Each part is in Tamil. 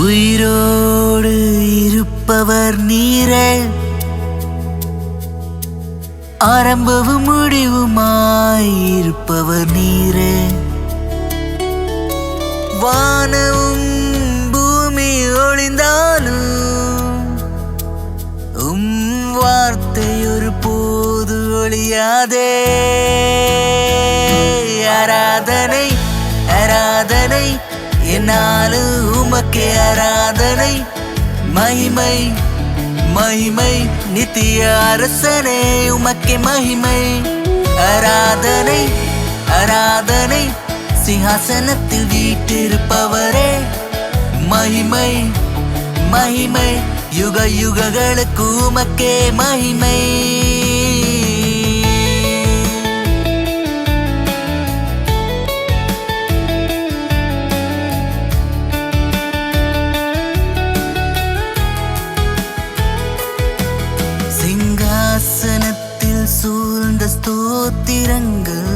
உயிரோடு இருப்பவர் நீரே, ஆரம்பமும் முடிவுமாயிருப்பவர் நீரே. வானமும் பூமி ஒளிந்தாலும் வார்த்தை ஒரு போது ஒளியாதே. ஆராதனை ஆராதனை என்னாலும் உமக்கே ஆராதனை. மகிமை மகிமை நித்திய அரசனே உமக்கே மகிமை. ஆராதனை ஆராதனை சிங்காசனத்தில் வீற்றிருப்பவரே. மகிமை மகிமை யுக யுகங்களுக்கு உமக்கே மகிமை. சிங்காசனத்தில் சூழ்ந்த ஸ்தோத்திரங்கள்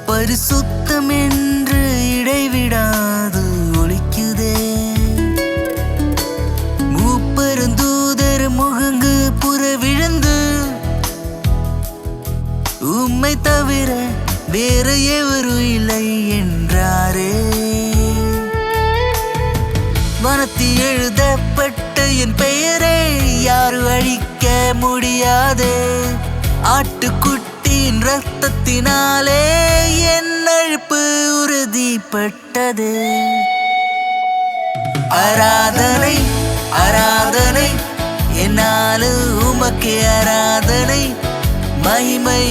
பரிசுத்தம் என்று இடைவிடாது ஒலிக்குதே. மூப்பெருந்தூதர் முகங்கு புறவிழுந்து உம்மை தவிர வேறு எவரும் இல்லை என்றாரே. வனத்தில் எழுதப்பட்ட என் பெயரை யாரும் அழிக்க முடியாது. ஆட்டுக்குட்டியின் ரத்தத்தினாலே என் அழைப்பு உறுதிப்பட்டது. ஆராதனை ஆராதனை என்னாலும் உமக்கே ஆராதனை. மகிமை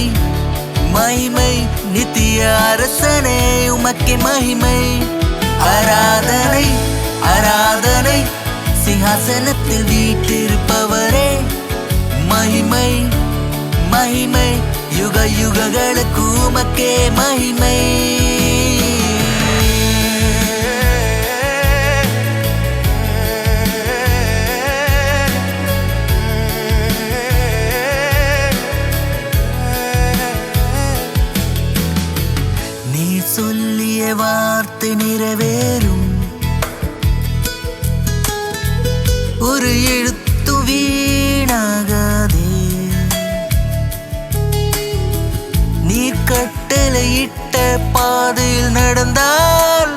மகிமை நித்திய அரசனே உமக்கே மகிமை. ஆராதனை ஆராதனை சிங்காசனத்தில் வீற்றிருப்பவரே. மகிமை மகிமை யுக யுகங்களுக்கு உமக்கே மகிமை. நீ சொல்லிய வார்த்தை நிறைவேறும். ஒரு எழுத்து வீணாகாதே. நீர் கட்டளையிட்ட பாதையில் நடந்தால்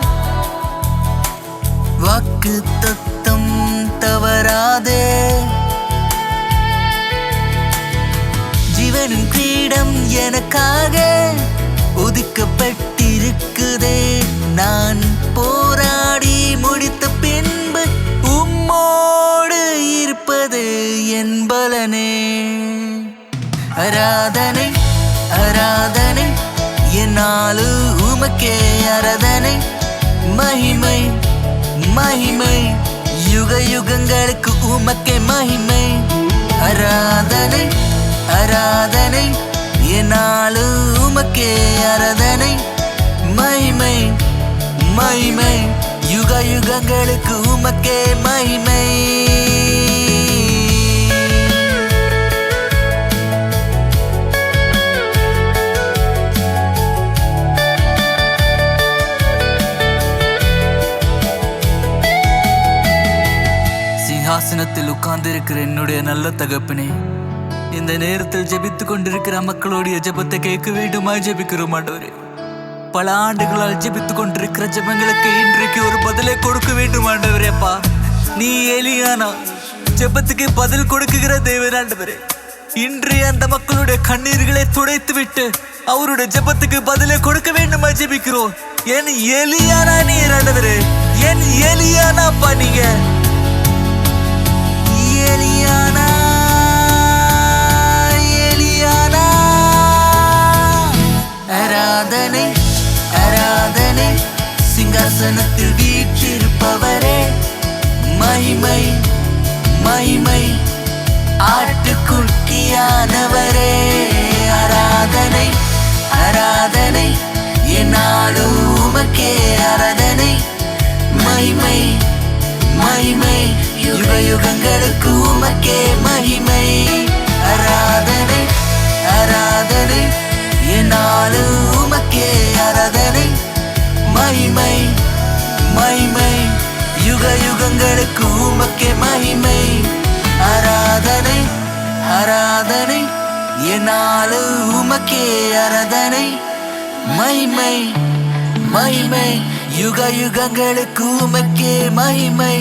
வாக்கு தத்தம் தவறாதே. ஜீவனின் கிரீடம் எனக்காக ஒதுக்கப்பட்டிருக்குதே. நான் போராடி முடித்த பின்பு உம்மோடு இருப்பது என் பலனே. ஆராதனை ஆராதனை என்னாலும் உமக்கே ஆராதனை. மகிமை மகிமை யுக யுகங்களுக்கு உமக்கே மகிமை. ஆராதனை ஆராதனை என்னாலும் உமக்கே ஆராதனை. மகிமை மகிமை யுக யுகங்களுக்கு உமக்கே மகிமை. சிங்காசனத்தில் உட்கார்ந்திருக்கிற என்னுடைய நல்ல தகப்பனே, இந்த நேரத்தில் ஜெபித்துக் கொண்டிருக்கிற மக்களுடைய ஜெபத்தை கேட்க வேண்டுமாய் ஜெபிக்கிறோம் ஆண்டவரே. பல ஆண்டுகளால் ஜெபித்துக் கொண்டிருக்கிற ஜெபங்களுக்கு இன்றைக்கு ஒரு பதிலை கொடுக்க வேண்டும் ஆண்டவரே. அப்பா, நீ எலியானா ஜெபத்துக்கு பதில் கொடுக்குகிற தேவன் ஆண்டவரே. இன்றைய அந்த மக்களுடைய கண்ணீர்களை துடைத்து விட்டு அவருடைய ஜெபத்துக்கு பதிலை கொடுக்க வேண்டுமா ஜெபிக்கிறோம். என் எலியானா நீர் ஆண்டவரே, என் எலியானாப்பா நீங்க. எலியானா எலியானா ஆராதனை ஆராதனை சிங்காசனத்தில் வீற்றிருப்பவரே. மகிமை மகிமை. ஆட்டுக்குட்டியானவரே ஆராதனை ஆராதனை, என்னாலும் உமக்கே ஆராதனை. மகிமை மகிமை, யுக யுகங்களுக்கு உமக்கே மகிமை. ஆராதனை ஆராதனை, என்னாலும் உமக்கே ஆராதனை. மகிமை மகிமை, யுக யுகங்களுக்கு உமக்கே மகிமை. ஆராதனை ஆராதனை, என்னாலும் உமக்கே ஆராதனை. மகிமை மகிமை, யுக யுகங்களுக்கு உமக்கே மகிமை.